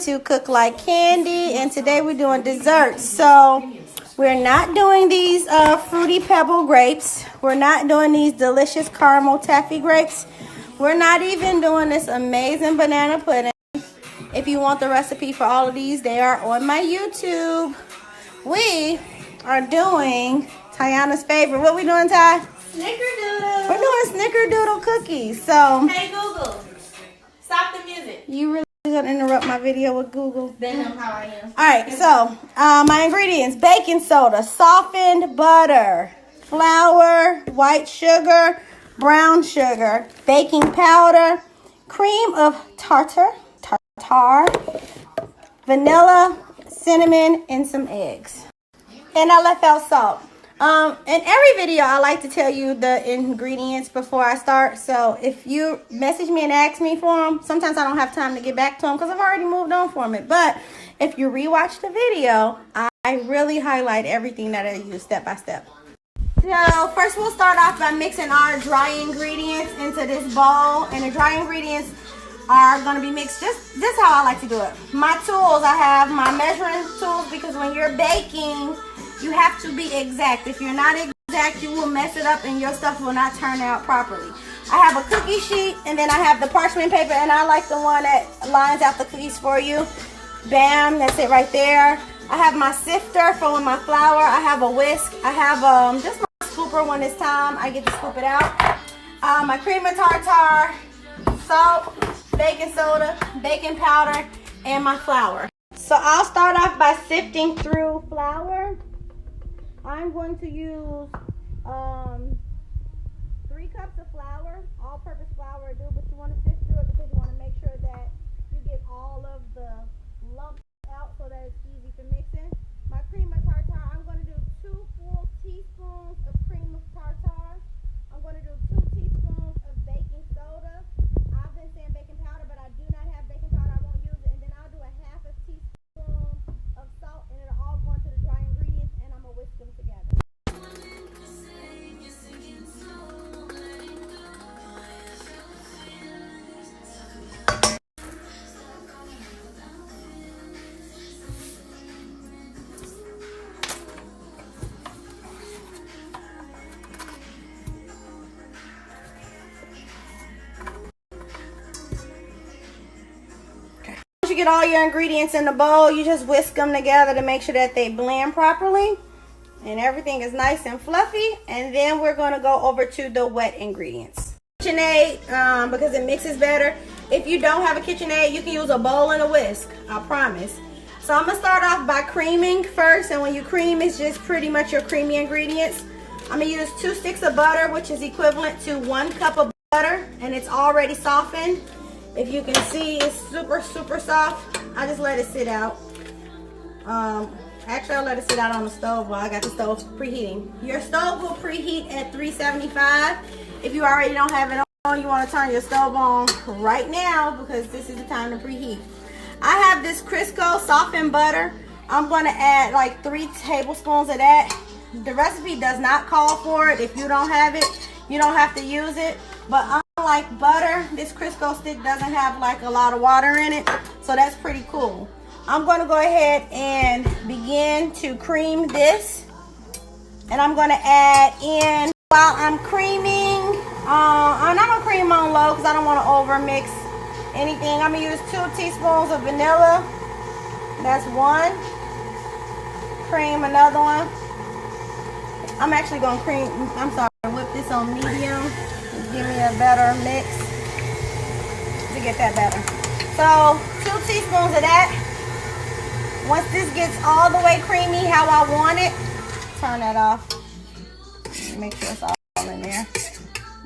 to Cook Like Candy, and today we're doing desserts. So we're not doing these fruity pebble grapes. We're not doing these delicious caramel taffy grapes. We're not even doing this amazing banana pudding. If you want the recipe for all of these, they are on my YouTube. We are doing Tiana's favorite. What we doing, Ty? Snickerdoodle. We're doing Snickerdoodle cookies. So hey Google, stop the music. you really gonna interrupt my video with Google? They know how I am. Alright, so my ingredients: baking soda, softened butter, flour, white sugar, brown sugar, baking powder, cream of tartar, vanilla, cinnamon, and some eggs. And I left out salt. In every video, I like to tell you the ingredients before I start. So if you message me and ask me for them, sometimes I don't have time to get back to them because I've already moved on from it. But if you rewatch the video, I really highlight everything that I use step by step. So first we'll start off by mixing our dry ingredients into this bowl. And the dry ingredients are going to be mixed just how I like to do it. My tools, I have my measuring tools because when you're baking, you have to be exact. If you're not exact, you will mess it up and your stuff will not turn out properly. I have a cookie sheet and then I have the parchment paper, and I like the one that lines out the cookies for you. Bam, that's it right there. I have my sifter for my flour. I have a whisk. I have just my scooper when it's time. I get to scoop it out. My cream of tartar, salt, baking soda, baking powder, and my flour. So I'll start off by sifting through flour. I'm going to use 3 cups of flour, all-purpose flour, but you want to sift through it because you want to make sure that you get all of the lumps out so that it's easy for mixing. My cream of tartar, I'm going to do 2 full teaspoons of cream of tartar. I'm going to do 2 teaspoons of baking soda. I've been saying baking powder, but I do not have baking powder. I won't use it. And then I'll do a half a teaspoon of salt, and it'll all go into the dry ingredients, and I'm going to whisk them together. You get all your ingredients in the bowl, you just whisk them together to make sure that they blend properly and everything is nice and fluffy. And then we're going to go over to the wet ingredients. KitchenAid, because it mixes better. If you don't have a KitchenAid, you can use a bowl and a whisk, I promise. So I'm going to start off by creaming first, and when you cream, it's just pretty much your creamy ingredients. I'm going to use 2 sticks of butter, which is equivalent to 1 cup of butter, and it's already softened. If you can see, it's super soft. I just let it sit out. Actually, I'll let it sit out on the stove while I got the stove preheating. Your stove will preheat at 375. If you already don't have it on, you want to turn your stove on right now because this is the time to preheat. I have this Crisco softened butter. I'm going to add like 3 tablespoons of that. The recipe does not call for it. If you don't have it, you don't have to use it. But unlike butter, this Crisco stick doesn't have like a lot of water in it, so that's pretty cool. I'm going to go ahead and begin to cream this, and I'm going to add in, while I'm creaming, I'm not going to cream on low because I don't want to over mix anything. I'm going to use 2 teaspoons of vanilla. That's 1. Cream another one. I'm actually going to whip this on medium. Give me a better mix to get that better. So 2 teaspoons of that. Once this gets all the way creamy how I want it, turn that off. Make sure it's all in there.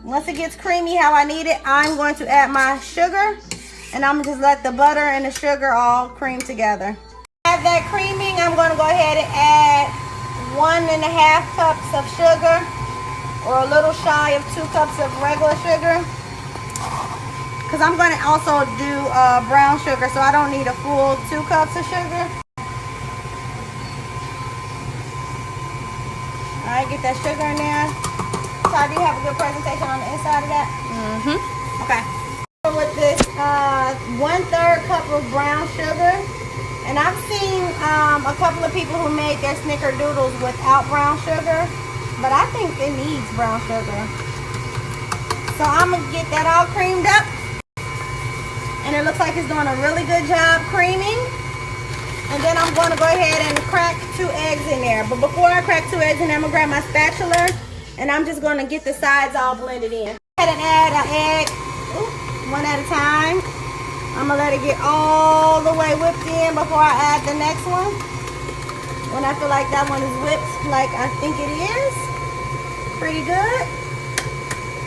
Once it gets creamy how I need it, I'm going to add my sugar, and I'm going to just let the butter and the sugar all cream together. Add that creaming, I'm going to go ahead and add 1.5 cups of sugar, or a little shy of 2 cups of regular sugar, because I'm going to also do brown sugar, so I don't need a full 2 cups of sugar. All right, get that sugar in there. So do you have a good presentation on the inside of that? Okay. With this 1/3 cup of brown sugar. And I've seen a couple of people who made their snickerdoodles without brown sugar, but I think it needs brown sugar. So I'm gonna get that all creamed up, and it looks like it's doing a really good job creaming. And then I'm gonna go ahead and crack 2 eggs in there. But before I crack 2 eggs in there, I'm gonna grab my spatula, and I'm just gonna get the sides all blended in. Go ahead and add an egg, one at a time. I'm gonna let it get all the way whipped in before I add the next one. When I feel like that one is whipped like I think it is, pretty good,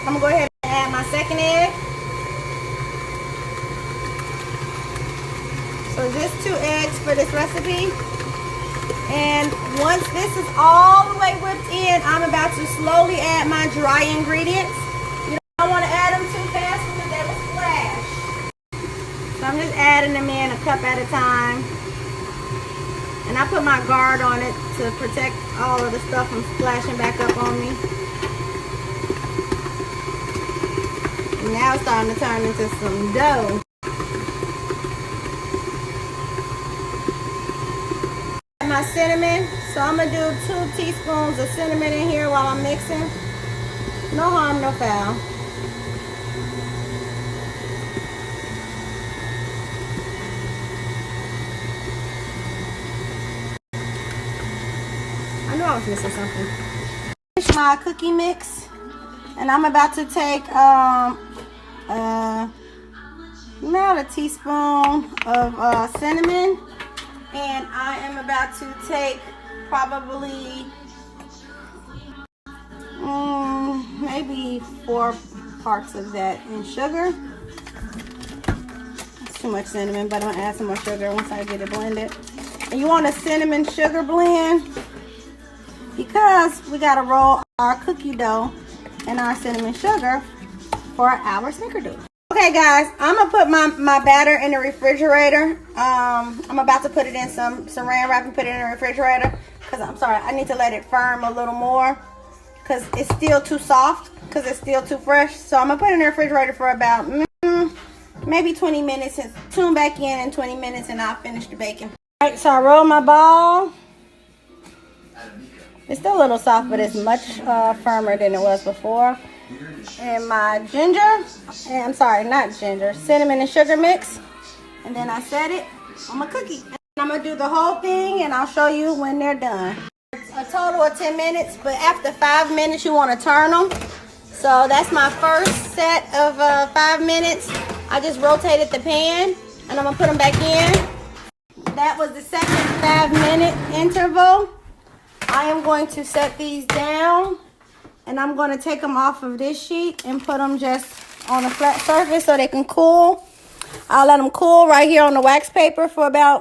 I'm gonna go ahead and add my second egg. So just 2 eggs for this recipe. And once this is all the way whipped in, I'm about to slowly add my dry ingredients. You don't want to add them too fast because they will splash. So I'm just adding them in a cup at a time. And I put my guard on it to protect all of the stuff from splashing back up on me. And now it's starting to turn into some dough. My cinnamon. So I'm going to do 2 teaspoons of cinnamon in here while I'm mixing. No harm, no foul. I knew I was missing something. Finish my cookie mix, and I'm about to take about a teaspoon of cinnamon, and I am about to take probably maybe 4 parts of that in sugar. That's too much cinnamon, but I'm gonna add some more sugar once I get it blended. And you want a cinnamon sugar blend, because we gotta roll our cookie dough and our cinnamon sugar for our snickerdoodle. Okay guys, I'm gonna put my batter in the refrigerator. I'm about to put it in some saran wrap and put it in the refrigerator, because I'm sorry, I need to let it firm a little more because it's still too soft, because it's still too fresh. So I'm gonna put it in the refrigerator for about maybe 20 minutes and tune back in 20 minutes, and I'll finish the baking. All right, so I rolled my ball. It's still a little soft, but it's much firmer than it was before. And my ginger, and I'm sorry, not ginger, cinnamon and sugar mix. And then I set it on my cookie. And I'm going to do the whole thing, and I'll show you when they're done. It's a total of 10 minutes, but after 5 minutes, you want to turn them. So that's my first set of 5 minutes. I just rotated the pan, and I'm going to put them back in. That was the second 5-minute interval. I am going to set these down, and I'm going to take them off of this sheet and put them just on a flat surface so they can cool. I'll let them cool right here on the wax paper for about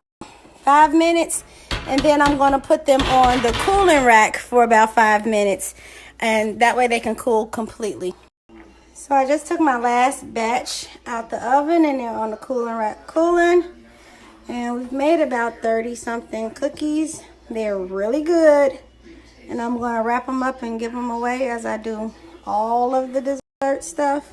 5 minutes, and then I'm going to put them on the cooling rack for about 5 minutes, and that way they can cool completely. So I just took my last batch out the oven, and they're on the cooling rack cooling, and we've made about 30 something cookies. They're really good, and I'm going to wrap them up and give them away as I do all of the dessert stuff.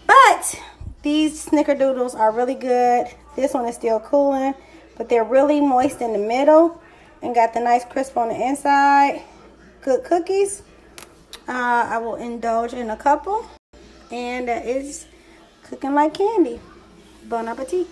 But these snickerdoodles are really good. This one is still cooling, but they're really moist in the middle and got the nice crisp on the inside. Good cookies. I will indulge in a couple, and that is cooking like candy. Bon appetit.